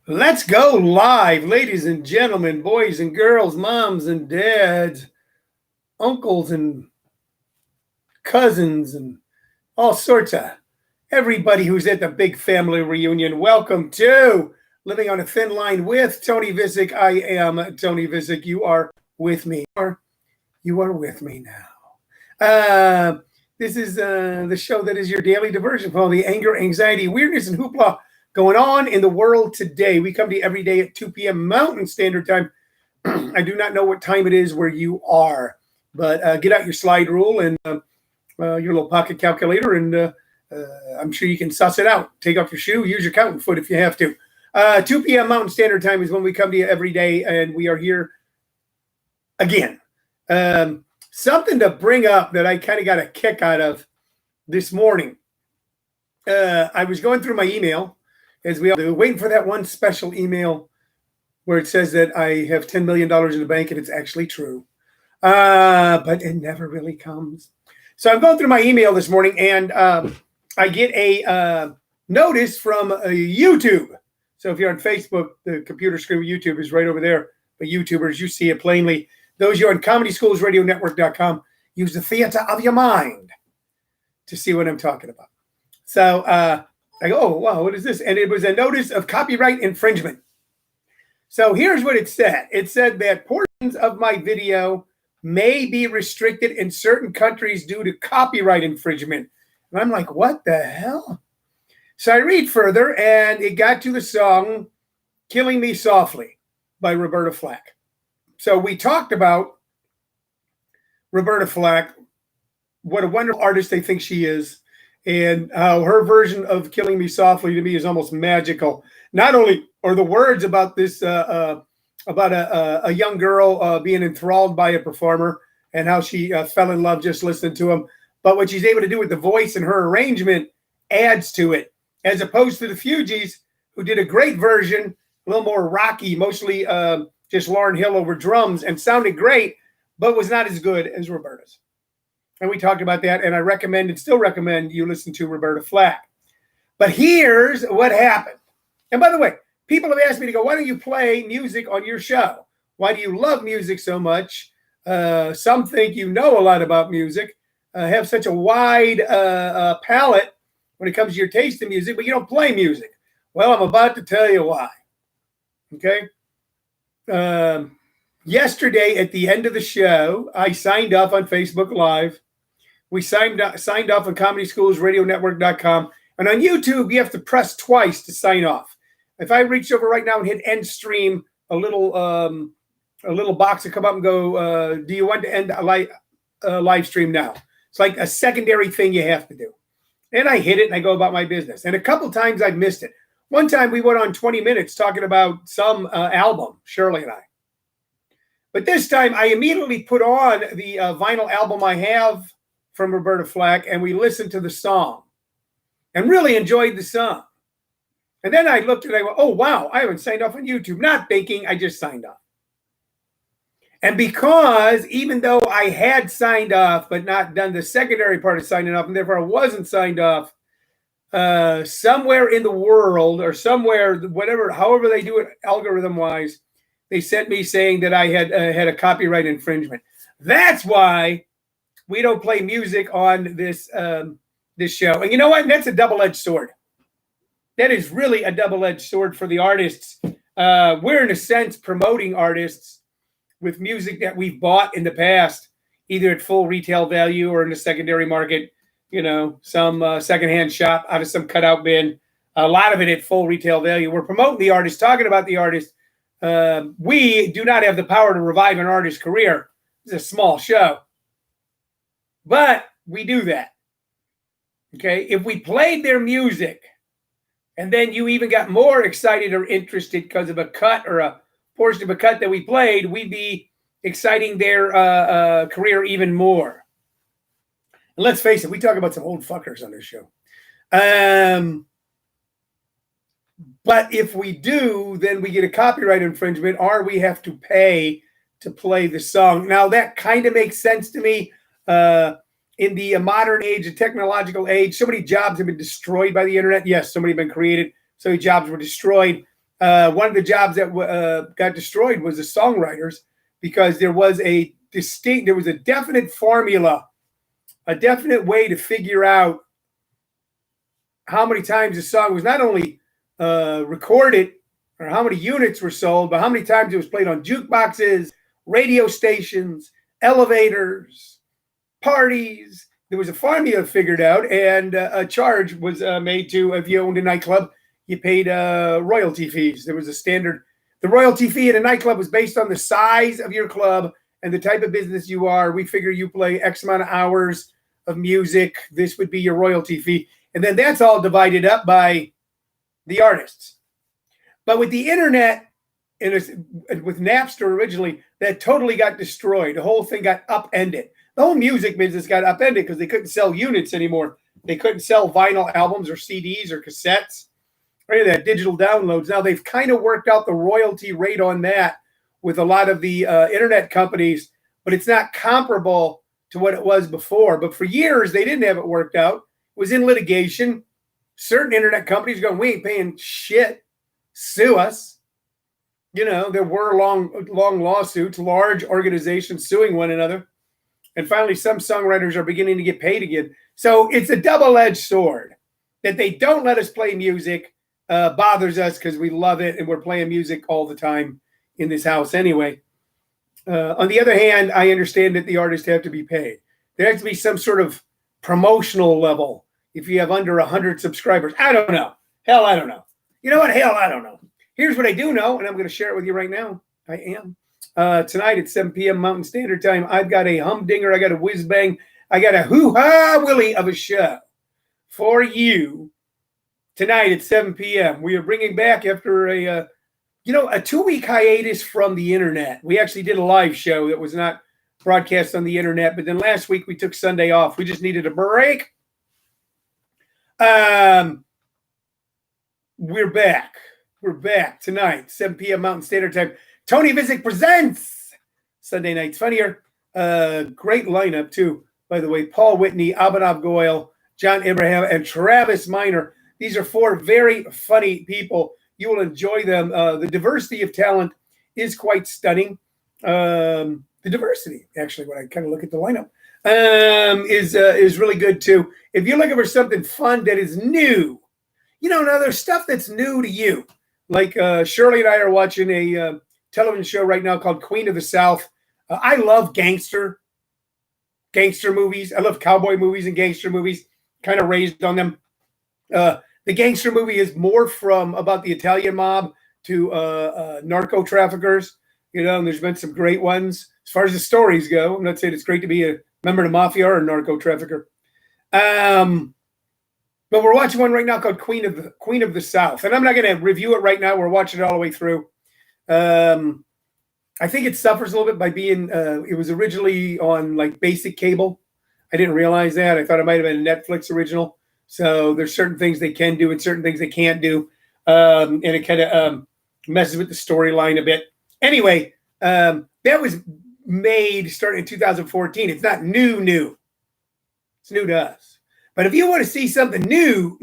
Let's go live, ladies and gentlemen, boys and girls, moms and dads, uncles and cousins, and all sorts of everybody who's at the big family reunion. Welcome to Living on a Thin Line with Tony Vicich. I am Tony Vicich. You are with me. You are with me now. This is the show that is your daily diversion from all the anger, anxiety, weirdness, and hoopla going on in the world today. We come to you every day at 2 p.m. Mountain Standard Time. I do not know what time it is where you are, but get out your slide rule and your little pocket calculator, and I'm sure you can suss it out. Take off your shoe, use your counting foot if you have to. 2 p.m. Mountain Standard Time is when we come to you every day, and we are here again. Something to bring up that I kind of got a kick out of this morning. I was going through my email, as we all do, waiting for that one special email where it says that I have $10 million in the bank, and it's actually true. But it never really comes. So I'm going through my email this morning, and I get a notice from YouTube. So if you're on Facebook, the computer screen of YouTube is right over there. But YouTubers, you see it plainly. Those you on ComedySchoolsRadioNetwork.com, use the theater of your mind to see what I'm talking about. So I go, oh, wow, what is this? And it was a notice of copyright infringement. So here's what it said. It said that portions of my video may be restricted in certain countries due to copyright infringement. And I'm like, what the hell? So I read further, and it got to the song Killing Me Softly by Roberta Flack. So we talked about Roberta Flack, what a wonderful artist they think she is, and how her version of Killing Me Softly to me is almost magical. Not only are the words about this, about a young girl being enthralled by a performer and how she fell in love just listening to him, but what she's able to do with the voice and her arrangement adds to it, as opposed to the Fugees, who did a great version, a little more rocky, mostly just Lauryn Hill over drums, and sounded great, but was not as good as Roberta's. And we talked about that, and I recommend and still recommend you listen to Roberta Flack. But here's what happened. And by the way, people have asked me to go, why don't you play music on your show? Why do you love music so much? Some think you know a lot about music, have such a wide palette when it comes to your taste in music, but you don't play music. Well, I'm about to tell you why. Okay? Yesterday at the end of the show, I signed off on Facebook Live. We signed off on ComedySchoolsRadioNetwork.com. And on YouTube, you have to press twice to sign off. If I reach over right now and hit end stream, a little box will come up and go, do you want to end a live stream now? It's like a secondary thing you have to do. And I hit it and I go about my business. And a couple times I've missed it. One time we went on 20 minutes talking about some album, Shirley and I. But this time I immediately put on the vinyl album I have from Roberta Flack, and we listened to the song and really enjoyed the song. And then I looked and I went, oh, wow, I haven't signed off on YouTube. Not thinking, I just signed off. And because even though I had signed off but not done the secondary part of signing off, and therefore I wasn't signed off, somewhere in the world or somewhere, whatever, however they do it algorithm-wise, they sent me saying that I had a copyright infringement. That's why we don't play music on this show. And you know what? That's a double-edged sword. That is really a double-edged sword for the artists. We're, in a sense, promoting artists with music that we've bought in the past, either at full retail value or in the secondary market, you know, some secondhand shop out of some cutout bin, a lot of it at full retail value. We're promoting the artist, talking about the artist. We do not have the power to revive an artist's career. It's a small show. But we do that. Okay? If we played their music and then you even got more excited or interested because of a cut or a portion of a cut that we played, we'd be exciting their career even more. And let's face it, we talk about some old fuckers on this show. But if we do, then we get a copyright infringement, or we have to pay to play the song. Now, that kind of makes sense to me. In the modern age, the technological age, so many jobs have been destroyed by the internet. Yes, so many have been created. So many jobs were destroyed. One of the jobs that got destroyed was the songwriters, because there was a definite formula, a definite way to figure out how many times a song was not only recorded or how many units were sold, but how many times it was played on jukeboxes, radio stations, elevators, parties. There was a formula figured out, and a charge was made to, if you owned a nightclub, you paid royalty fees. There was a standard. The royalty fee in a nightclub was based on the size of your club and the type of business you are. We figure you play X amount of hours of music. This would be your royalty fee. And then that's all divided up by the artists. But with the internet, and with Napster originally, that totally got destroyed. The whole thing got upended. The whole music business got upended because they couldn't sell units anymore. They couldn't sell vinyl albums or CDs or cassettes or any of that, digital downloads. Now they've kind of worked out the royalty rate on that with a lot of the internet companies, but it's not comparable to what it was before. But for years, they didn't have it worked out. It was in litigation. Certain internet companies going, we ain't paying shit. Sue us. You know, there were long lawsuits, large organizations suing one another. And finally, some songwriters are beginning to get paid again. So it's a double-edged sword that they don't let us play music. Bothers us because we love it and we're playing music all the time in this house anyway. On the other hand, I understand that the artists have to be paid. There has to be some sort of promotional level if you have under 100 subscribers. I don't know. Hell, I don't know. You know what? Hell, I don't know. Here's what I do know, and I'm going to share it with you right now. I am. Tonight at 7 p.m. Mountain Standard Time, I've got a humdinger, I got a whiz-bang, I got a hoo-ha willy of a show for you tonight at 7 p.m. We are bringing back, after a 2-week hiatus from the internet. We actually did a live show that was not broadcast on the internet, but then last week we took Sunday off. We just needed a break. We're back. We're back tonight, 7 p.m. Mountain Standard Time. Tony Vicich presents Sunday Night's Funnier. Great lineup, too, by the way. Paul Whitney, Abhinav Goyal, John Abraham, and Travis Miner. These are 4 very funny people. You will enjoy them. The diversity of talent is quite stunning. The diversity, actually, when I kind of look at the lineup, is really good, too. If you're looking for something fun that is new, now there's stuff that's new to you. Like Shirley and I are watching a television show right now called Queen of the South. I love gangster movies. I love cowboy movies and gangster movies. Kind of raised on them. The gangster movie is more from about the Italian mob to narco traffickers. And there's been some great ones as far as the stories go. I'm not saying it's great to be a member of the mafia or a narco trafficker. But we're watching one right now called Queen of the South. And I'm not going to review it right now. We're watching it all the way through. I think it suffers a little bit by being, it was originally on like basic cable. I didn't realize that. I thought it might have been a Netflix original. So there's certain things they can do and certain things they can't do. And it kind of messes with the storyline a bit. Anyway, that was made starting in 2014. It's not new. It's new to us. But if you want to see something new,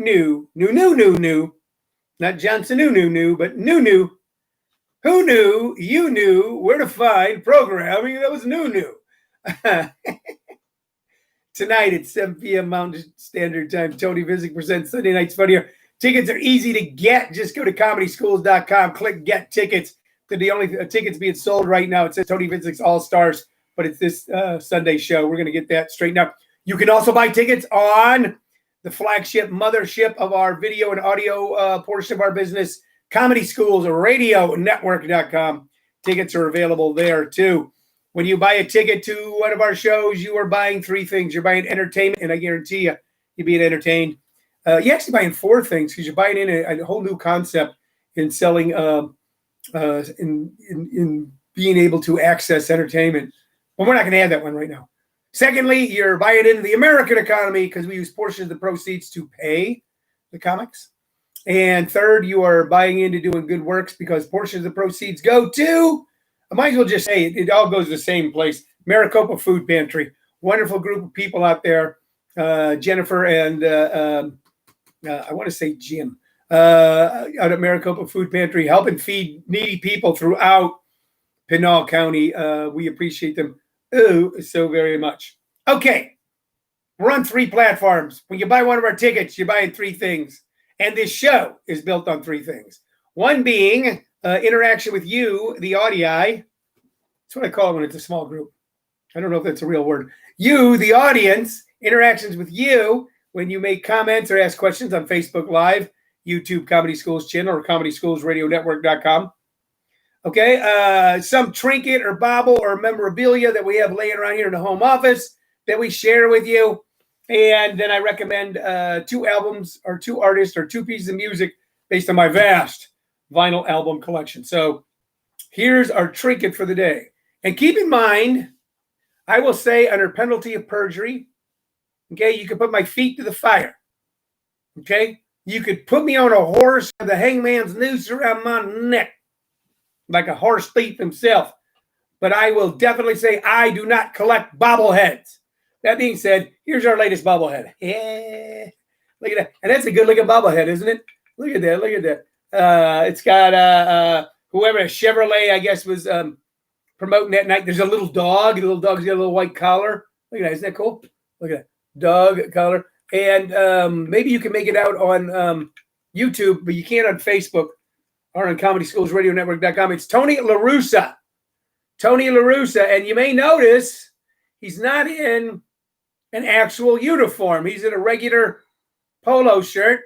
not Johnson new, but new, who knew you knew where to find programming that was new. Tonight at 7 p.m. Mountain Standard Time, Tony Vicich presents Sunday Night's Funnier. Tickets are easy to get. Just go to comedyschools.com, click Get Tickets. They're the only tickets being sold right now. It says Tony Vicich's All-Stars, but it's this Sunday show. We're going to get that straightened up. You can also buy tickets on the flagship mothership of our video and audio portion of our business, Comedy Schools, radionetwork.com. Tickets are available there, too. When you buy a ticket to one of our shows, you are buying 3 things. You're buying entertainment, and I guarantee you're being entertained. You're actually buying 4 things because you're buying in a whole new concept in selling, in being able to access entertainment. But we're not going to have that one right now. Secondly, you're buying into the American economy because we use portions of the proceeds to pay the comics. And third, you are buying into doing good works because portions of the proceeds go to, I might as well just say it all goes to the same place, Maricopa Food Pantry. Wonderful group of people out there. Jennifer and I want to say Jim. out at Maricopa Food Pantry, helping feed needy people throughout Pinal County. We appreciate them so very much. Okay, we're on 3 platforms. When you buy one of our tickets, you're buying 3 things. And this show is built on 3 things. One being interaction with you, the audii. That's what I call it when it's a small group. I don't know if that's a real word. You, the audience, interactions with you when you make comments or ask questions on Facebook Live, YouTube Comedy Schools channel, or ComedySchoolsRadioNetwork.com. Okay, some trinket or bauble or memorabilia that we have laying around here in the home office that we share with you. And then I recommend 2 albums or 2 artists or 2 pieces of music based on my vast vinyl album collection. So here's our trinket for the day. And keep in mind, I will say under penalty of perjury, okay, you can put my feet to the fire. Okay, you could put me on a horse with the hangman's noose around my neck, like a horse thief himself. But I will definitely say I do not collect bobbleheads. That being said, here's our latest bobblehead. Yeah, look at that. And that's a good looking bobblehead, isn't it? Look at that. Look at that. It's got whoever, Chevrolet, I guess, was promoting that night. There's a little dog. The little dog's got a little white collar. Look at that. Isn't that cool? Look at that. Dog collar. And maybe you can make it out on YouTube, but you can't on Facebook or on ComedySchoolsRadioNetwork.com. It's Tony LaRussa. Tony LaRussa. And you may notice he's not in an actual uniform. He's in a regular polo shirt.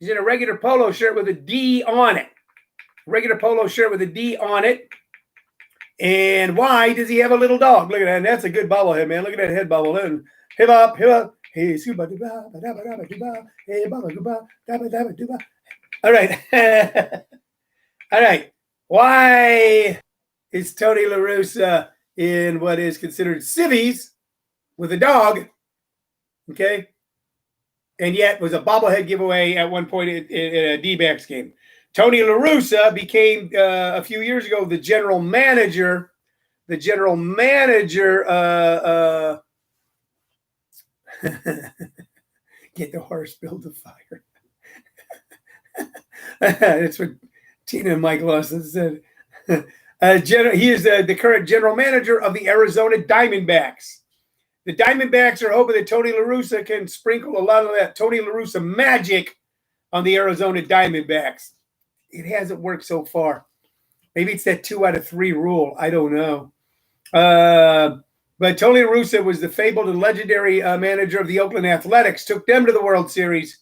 He's in a regular polo shirt with a D on it. Regular polo shirt with a D on it. And why does he have a little dog? Look at that. And that's a good bobblehead, man. Look at that head bobblehead. Hip up, hip up. Hey, scuba duba, ba ba duba. Hey, baba duba, da duba. All right. All right. Why is Tony LaRussa in what is considered civvies with a dog? Okay. And yet was a bobblehead giveaway at one point in a D-backs game. Tony LaRussa became a few years ago the general manager. The general manager. Get the horse, build the fire. That's what Tina and Mike Lawson said. He is the current general manager of the Arizona Diamondbacks. The Diamondbacks are hoping that Tony LaRussa can sprinkle a lot of that Tony LaRussa magic on the Arizona Diamondbacks. It hasn't worked so far. Maybe it's that 2 out of 3 rule. I don't know. But Tony LaRussa was the fabled and legendary manager of the Oakland Athletics, took them to the World Series,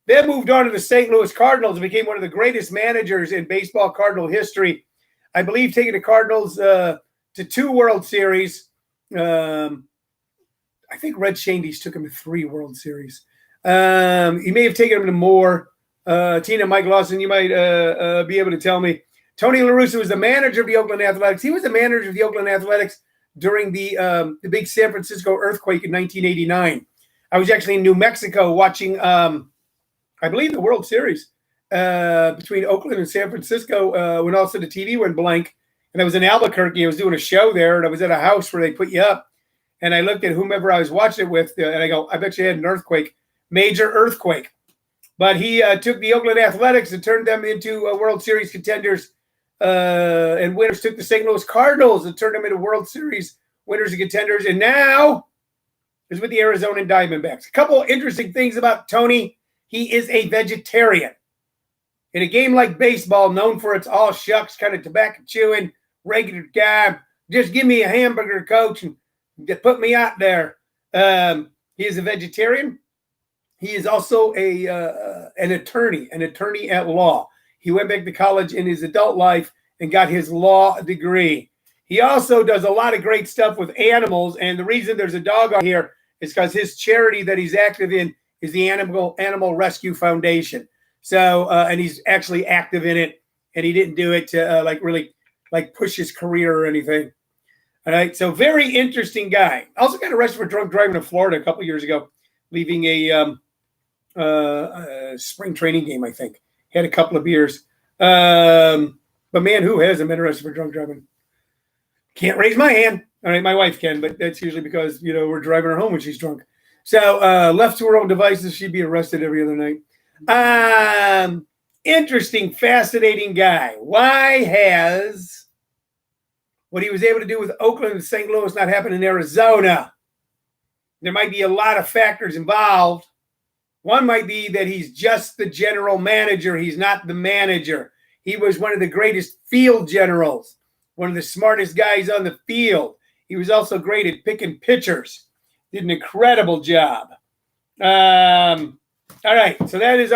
then moved on to the St. Louis Cardinals and became one of the greatest managers in baseball Cardinal history. I believe taking the Cardinals to 2 World Series. I think Red Shandies took him to 3 World Series. He may have taken him to more. Tina, Mike Lawson, you might be able to tell me. Tony LaRussa was the manager of the Oakland Athletics. He was the manager of the Oakland Athletics during the big San Francisco earthquake in 1989. I was actually in New Mexico watching, I believe, the World Series between Oakland and San Francisco when also the TV went blank. And I was in Albuquerque. I was doing a show there, and I was at a house where they put you up. And I looked at whomever I was watching it with, and I go, I bet you had an earthquake, major earthquake. But he took the Oakland Athletics and turned them into World Series contenders and winners. Took the St. Louis Cardinals and turned them into World Series winners and contenders. And now is with the Arizona Diamondbacks. A couple interesting things about Tony. He is a vegetarian. In a game like baseball, known for its all shucks, kind of tobacco chewing, regular guy, just give me a hamburger, coach, and put me out there. He is a vegetarian. He is also an attorney at law. He went back to college in his adult life and got his law degree. He also does a lot of great stuff with animals. And the reason there's a dog on here is because his charity that he's active in is the Animal Rescue Foundation. So, and he's actually active in it. And he didn't do it to really push his career or anything. All right. So very interesting guy. Also got arrested for drunk driving in Florida a couple years ago, leaving a spring training game, I think. Had a couple of beers. But man, who hasn't been arrested for drunk driving? Can't raise my hand. All right, my wife can, but that's usually because, we're driving her home when she's drunk. So left to her own devices, she'd be arrested every other night. Interesting, fascinating guy. Why has what he was able to do with Oakland and St. Louis not happen in Arizona? There might be a lot of factors involved. One might be that he's just the general manager. He's not the manager. He was one of the greatest field generals, one of the smartest guys on the field. He was also great at picking pitchers. Did an incredible job. All right, so that is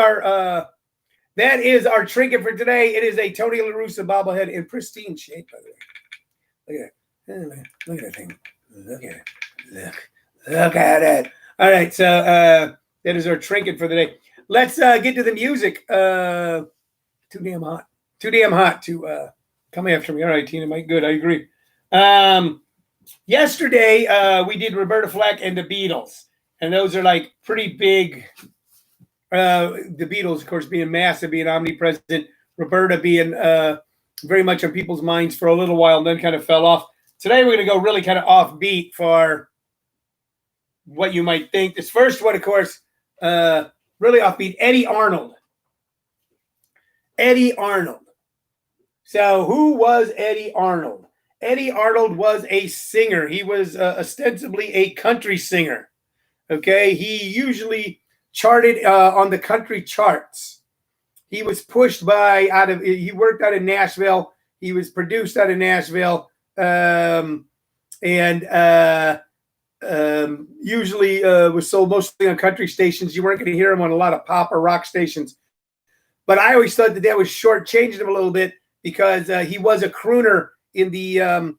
our trinket for today. It is a Tony La Russa bobblehead in pristine shape, by the way. Look at that thing. Look at it. Look at it. All right, so that is our trinket for the day. Let's get to the music. Too damn hot. Too damn hot to come after me. All right, Tina, Mike, good. I agree. Yesterday, we did Roberta Flack and the Beatles. And those are like pretty big. The Beatles, of course, being massive, being omnipresent. Roberta being very much on people's minds for a little while and then kind of fell off. Today, we're going to go really kind of offbeat for what you might think. This first one, of course, really offbeat, Eddie Arnold. Eddie Arnold. So who was Eddie Arnold? Eddie Arnold was a singer. He was ostensibly a country singer. Okay, he usually charted on the country charts. He was pushed he worked out of Nashville. He was produced out of Nashville. Usually was sold mostly on country stations. You weren't going to hear him on a lot of pop or rock stations. But I always thought that was shortchanging him a little bit because he was a crooner in the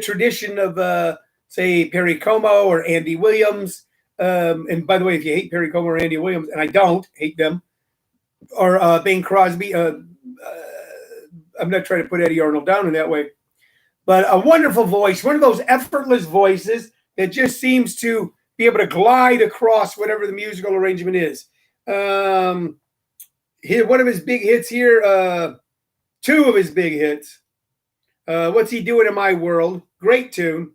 tradition of say Perry Como or Andy Williams. And by the way, if you hate Perry Como or Andy Williams, and I don't hate them, or Bing Crosby, I'm not trying to put Eddie Arnold down in that way, but a wonderful voice, one of those effortless voices that just seems to be able to glide across whatever the musical arrangement is. One of his big hits here, two of his big hits. What's He Doing in My World? Great tune.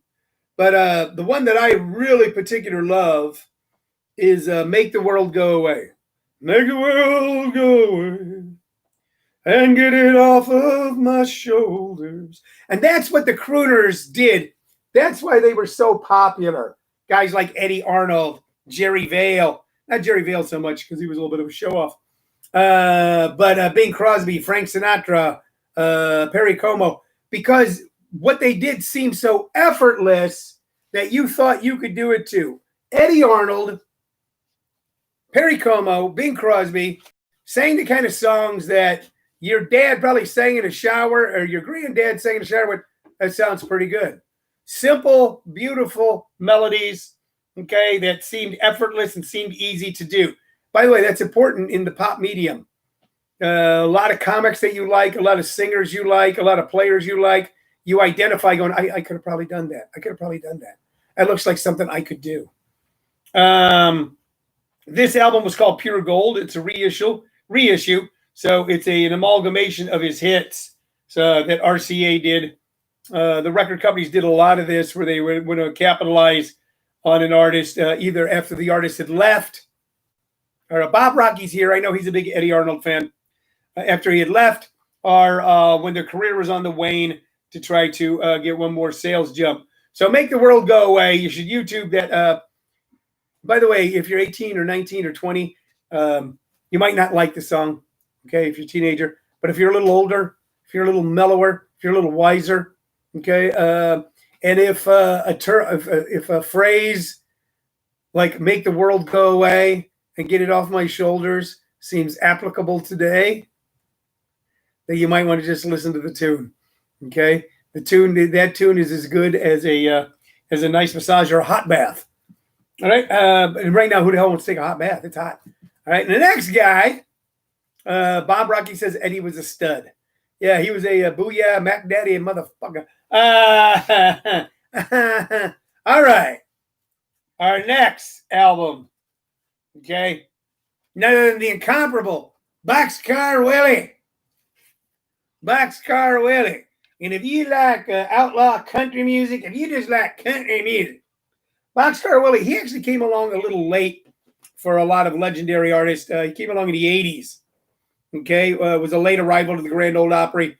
But the one that I really particularly love is Make the World Go Away. Make the world go away and get it off of my shoulders. And that's what the crooners did. That's why they were so popular. Guys like Eddie Arnold, Jerry Vale. Not Jerry Vale so much because he was a little bit of a show-off. But Bing Crosby, Frank Sinatra, Perry Como. Because what they did seemed so effortless that you thought you could do it too. Eddie Arnold, Perry Como, Bing Crosby sang the kind of songs that your dad probably sang in a shower or your granddad sang in a shower. That sounds pretty good. Simple, beautiful melodies, okay, that seemed effortless and seemed easy to do. By the way, that's important in the pop medium. A lot of comics that you like, a lot of singers you like, a lot of players you like. You identify going, I could have probably done that. I could have probably done that. That looks like something I could do. This album was called Pure Gold. It's a reissue. So it's an amalgamation of his hits that RCA did. The record companies did a lot of this where they would capitalize on an artist either after the artist had left. Or Bob Rocky's here. I know he's a big Eddie Arnold fan. After he had left or when their career was on the wane, to try to get one more sales jump. So Make the World Go Away. You should YouTube that. By the way, if you're 18 or 19 or 20, you might not like the song, okay, if you're a teenager. But if you're a little older, if you're a little mellower, if you're a little wiser, okay, and if a phrase like Make the World Go Away and Get It Off My Shoulders seems applicable today, then you might want to just listen to the tune. Okay, that tune is as good as a nice massage or a hot bath. All right, and right now, who the hell wants to take a hot bath? It's hot. All right, and the next guy, Bob Rocky says Eddie was a stud. Yeah, he was a booyah, Mac Daddy, and motherfucker. All right, our next album, okay, none other than the incomparable Boxcar Willie. Boxcar Willie. And if you like outlaw country music, if you just like country music, Boxcar Willie, he actually came along a little late for a lot of legendary artists. He came along in the 80s. Okay, was a late arrival to the Grand Ole Opry.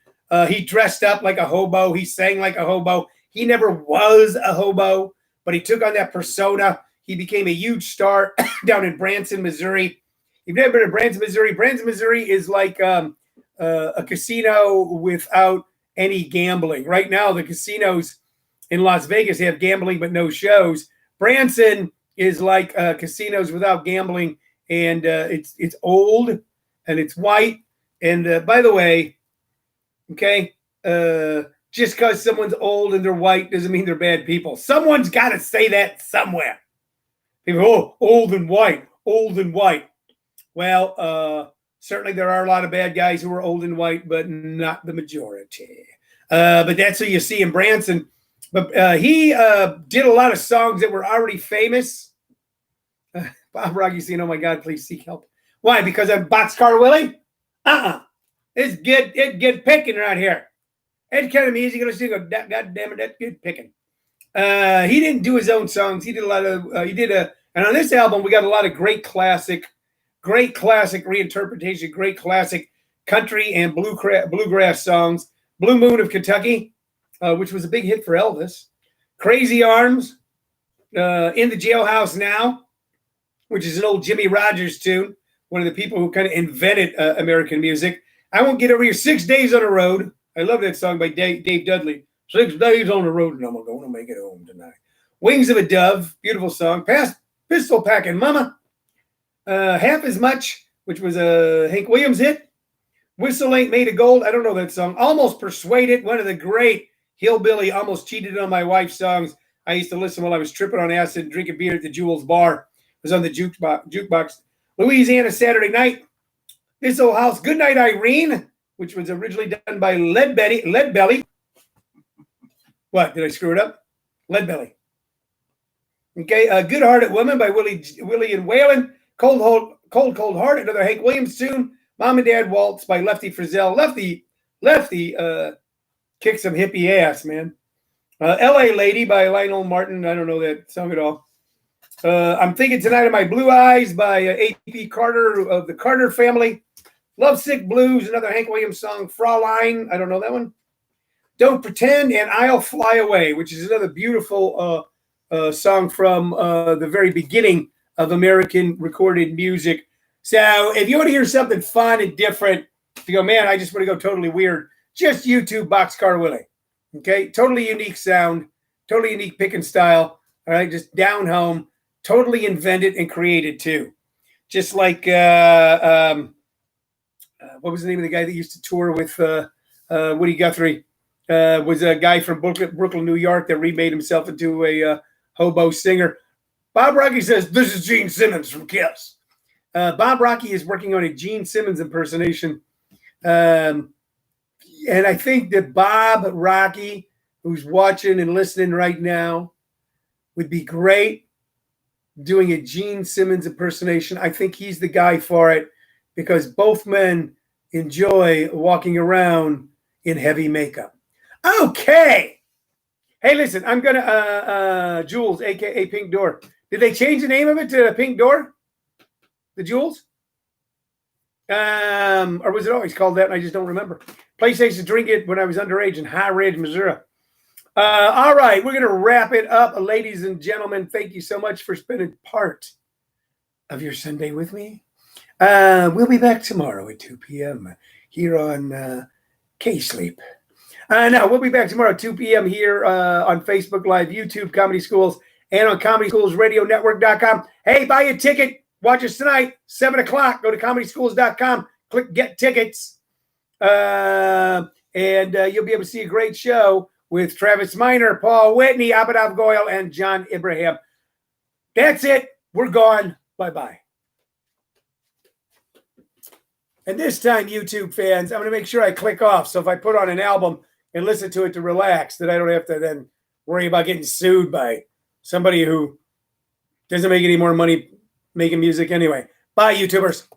He dressed up like a hobo. He sang like a hobo. He never was a hobo, but he took on that persona. He became a huge star down in Branson, Missouri. If you've never been to Branson, Missouri is like a casino without any gambling. Right now, the casinos in Las Vegas have gambling but no shows. Branson is like casinos without gambling, and it's old and it's white. And by the way, okay, just because someone's old and they're white doesn't mean they're bad people. Someone's got to say that somewhere. People, oh, old and white, old and white. Well, certainly there are a lot of bad guys who are old and white, but not the majority. But that's who you see in Branson. But he did a lot of songs that were already famous. Bob Rocky's saying, oh my God, please seek help. Why? Because I'm Boxcar Willie? It's good picking right here. It's kind of easy going to sing. God damn it, that's good picking. He didn't do his own songs. He did a lot of, and on this album, we got a lot of great classic reinterpretation, great classic country and bluegrass songs. Blue Moon of Kentucky, which was a big hit for Elvis. Crazy Arms, In the Jailhouse Now, which is an old Jimmy Rogers tune, one of the people who kind of invented American music. I Won't Get Over Your 6 Days on the Road. I love that song by Dave Dudley. 6 days on the road, and I'm going to make it home tonight. Wings of a Dove, beautiful song. Pistol Packin' Mama. Half as Much, which was a Hank Williams hit. Whistle Ain't Made of Gold. I don't know that song. Almost Persuaded, one of the great hillbilly Almost Cheated on My Wife songs. I used to listen while I was tripping on acid and drinking beer at the Jewel's Bar. It was on the jukebox. Louisiana Saturday Night. This Old House. Goodnight Irene, which was originally done by Leadbelly. What? Did I screw it up? Leadbelly. Okay. Good Hearted Woman by Willie and Waylon. Cold Heart, another Hank Williams tune. Mom and Dad Waltz by Lefty Frizzell. Lefty kicked some hippie ass, man. L.A. Lady by Lionel Martin. I don't know that song at all. I'm Thinking Tonight of My Blue Eyes by A.P. Carter of the Carter Family. Lovesick Blues, another Hank Williams song. Fraulein, I don't know that one. Don't Pretend, and I'll Fly Away, which is another beautiful song from the very beginning of American recorded music. So if you want to hear something fun and different, you go, man, I just want to go totally weird, just YouTube Boxcar Willie. Okay, totally unique sound, totally unique picking style. All right, just down home, totally invented and created too. Just like what was the name of the guy that used to tour with Woody Guthrie? Was a guy from Brooklyn, New York that remade himself into a hobo singer. Bob Rocky says, this is Gene Simmons from Kiss. Bob Rocky is working on a Gene Simmons impersonation. And I think that Bob Rocky, who's watching and listening right now, would be great doing a Gene Simmons impersonation. I think he's the guy for it because both men enjoy walking around in heavy makeup. Okay. Hey, listen, I'm going to, Jules, a.k.a. Pink Door. Did they change the name of it to Pink Door? The Jules? Or was it always called that and I just don't remember? Place I used to drink it when I was underage in High Ridge, Missouri. All right, we're going to wrap it up. Ladies and gentlemen, thank you so much for spending part of your Sunday with me. We'll be back tomorrow at 2 p.m. here on K-Sleep. No, we'll be back tomorrow at 2 p.m. here on Facebook Live, YouTube, Comedy Schools, and on ComedySchoolsRadioNetwork.com. Hey, buy a ticket. Watch us tonight, 7 o'clock. Go to ComedySchools.com. Click Get Tickets. And you'll be able to see a great show with Travis Miner, Paul Whitney, Abadav Goyle, and John Ibrahim. That's it. We're gone. Bye-bye. And this time, YouTube fans, I'm going to make sure I click off. So if I put on an album and listen to it to relax, that I don't have to then worry about getting sued by somebody who doesn't make any more money making music anyway. Bye, YouTubers.